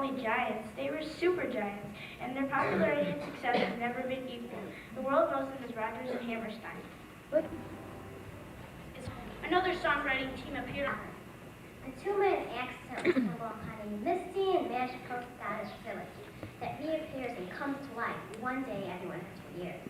only giants, they were super giants, and their popularity and success have never been equal. The world knows them as Rodgers and Hammerstein. But another songwriting team appeared. the two-minute accent symbol had a misty and magical Scottish village that reappears and comes to life one day every 100 years.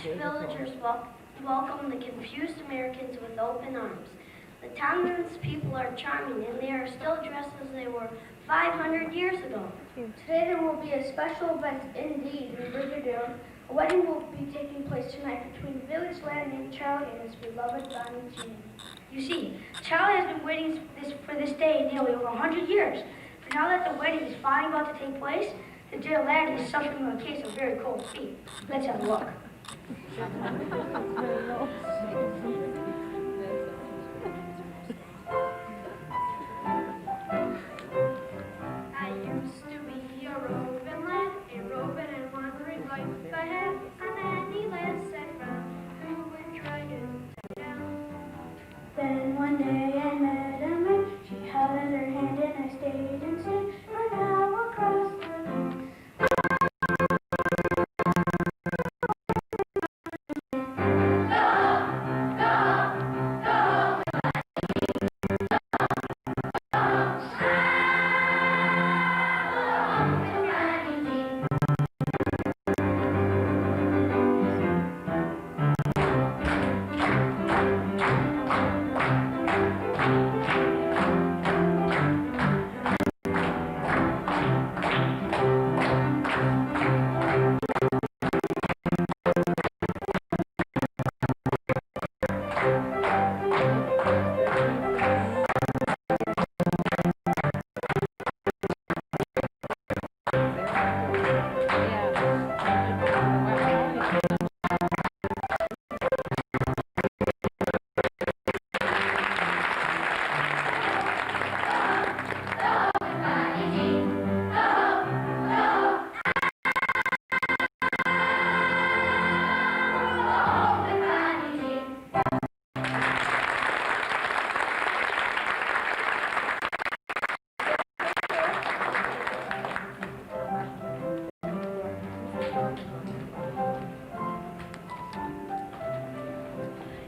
Villagers welcome the confused Americans with open arms. The townspeople are charming, and they are still dressed as they were 500 years ago. Today there will be a special event indeed in Riverdale. A wedding will be taking place tonight between village lad named Charlie and his beloved Bonnie Jean. You see, Charlie has been waiting for this day nearly over 100 years. For now that the wedding is finally about to take place, the dear lad is suffering from a case of very cold feet. Let's have a look. I used to be a roving lad, a roving and wandering life I had, on any lass I found who would try to tie down. Then one day I met a man, she held out her hand and I stayed and said, for now across the lane.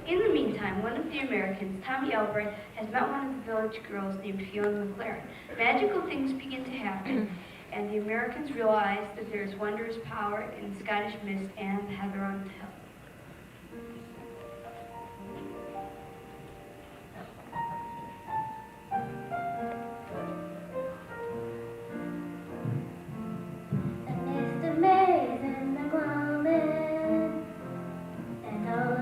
In the meantime, one of the Americans, Tommy Albright, has met one of the village girls named Fiona McLaren. Magical things begin to happen, and the Americans realize that there is wondrous power in Scottish mist and heather on the hill. The mist of May is in the gloaming, and all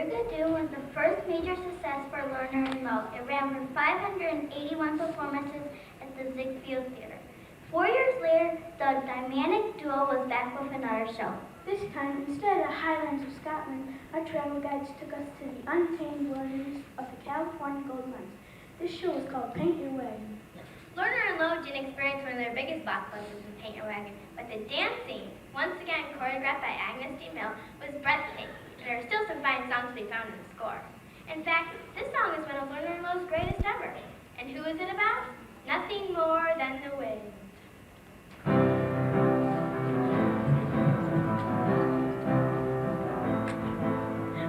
Bridge-to-Do was the first major success for Lerner and Lowe. It ran for 581 performances at the Ziegfeld Theater. 4 years later, the dynamic duo was back with another show. This time, instead of the highlands of Scotland, our travel guides took us to the untamed wilderness of the California Gold Mines. This show was called Paint Your Wagon. Lerner and Lowe didn't experience one of their biggest blockbusters in Paint Your Wagon, but the dance scene, once again choreographed by Agnes D. Mill, was breathtaking, and there are still some fine songs to be found in the score. In fact, this song is one of Lerner and Lowe's greatest ever. And who is it about? Nothing more than the wind.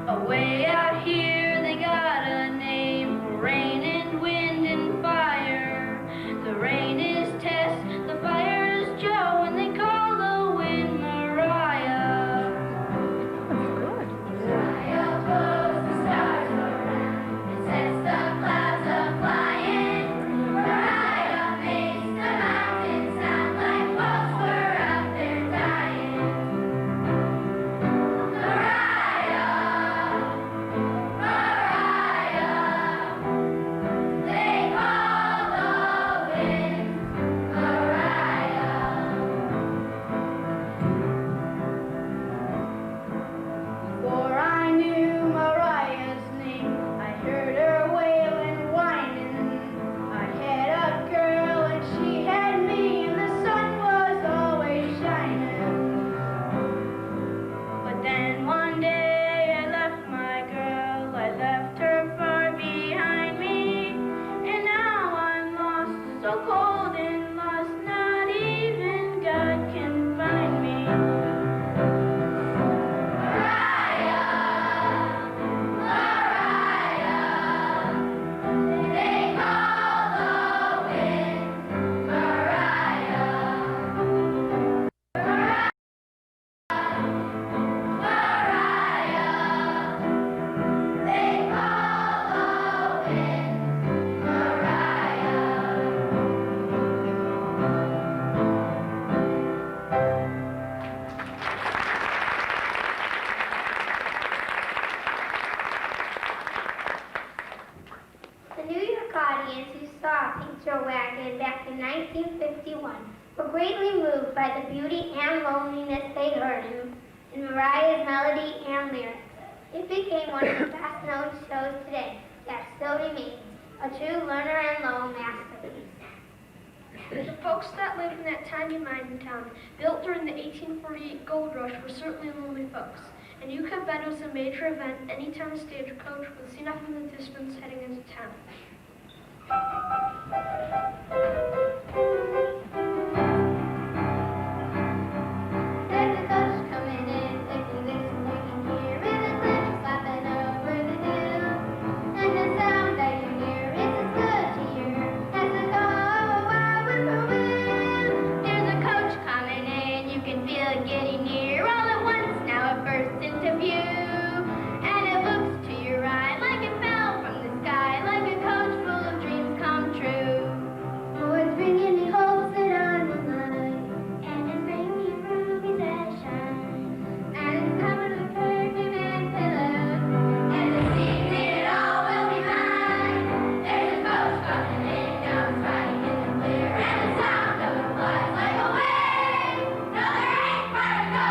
Away out here, they got a name for rain and wind and fire. The rain is Tess, the fire is Joe, and they call the wind Mariah. Mariah blows the stars around and sets the clouds a-flying. Mariah makes the mountains sound like folks were out there dying. Before I knew Mariah's name, I heard her wailing, whining. I had a girl and she had me, and the sun was always shining. But then one day I left my girl, I left her far behind me, and now I'm lost, so cold and lost, not even God can find me. The New York audience who saw Paint Your Wagon back in 1951 were greatly moved by the beauty and loneliness they heard in Mariah's melody and lyrics. It became one of the best-known shows today that still remains a true Lerner and Lowe masterpiece. The folks that lived in that tiny mining town, built during the 1848 gold rush, were certainly lonely folks. And Yucca Bend was a major event anytime a stagecoach was seen off in the distance heading into town. There's a coach coming in, taking this and taking here, with a clinch slapping over the hill. And the sound that you hear is as good to hear as the call of a whippoorwill. There's a coach coming in, you can feel it getting near. All at once now it bursts into view, and it looks to your eye like it fell from the sky, like a coach full of dreams come true. Oh, it's bringing me hopes that I'm alive, and it's bringing me rubies that shine, and it's coming with perfume and pillows, and this evening it all will be mine. There's a coach coming in, now it's riding in the clear, and the sound of it flies like a wave. No, there ain't vertigo,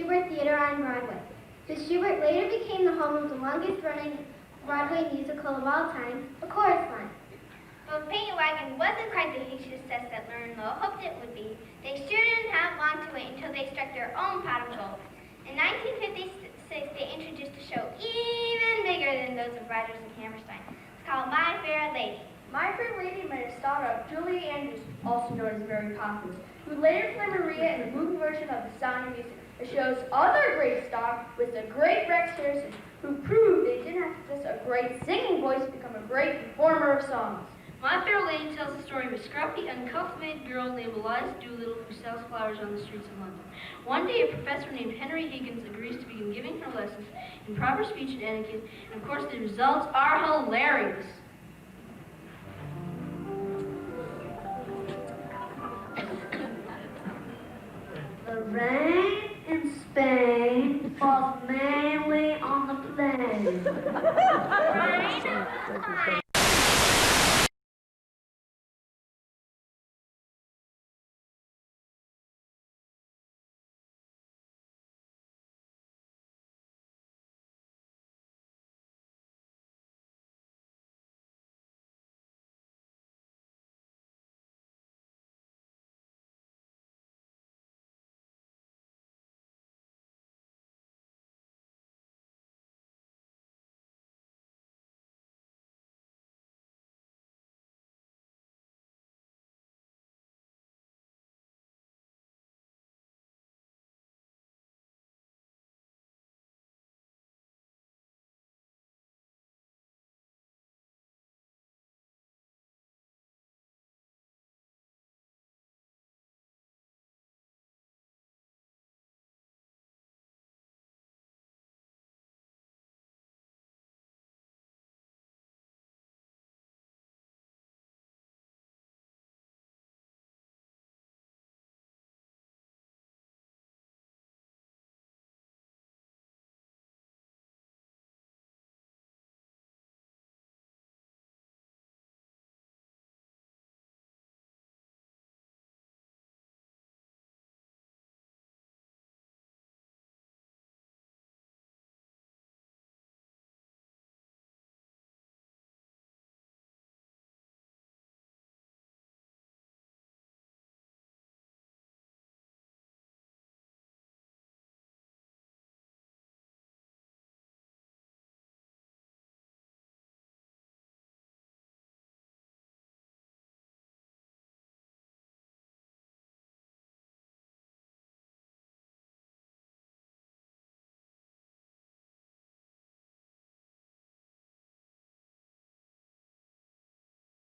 Shubert Theater on Broadway. The Shubert later became the home of the longest-running Broadway musical of all time, A Chorus Line. But Paint Wagon wasn't quite the huge success that Lauren Lowe hoped it would be. They sure didn't have long to wait until they struck their own pot of gold. In 1956, they introduced a show even bigger than those of Rodgers and Hammerstein. It's called My Fair Lady. My Fair Lady made a star of Julie Andrews, also known as Mary Poppins, who later played Maria in the movie version of The Sound of Music. The show's other great star was the great Rex Harrison, who proved they didn't have to possess a great singing voice to become a great performer of songs. My Fair Lady tells the story of a scruffy, uncultivated girl named Eliza Doolittle who sells flowers on the streets of London. One day, a professor named Henry Higgins agrees to begin giving her lessons in proper speech and etiquette, and of course the results are hilarious. The rain in Spain falls mainly on the plain. Right?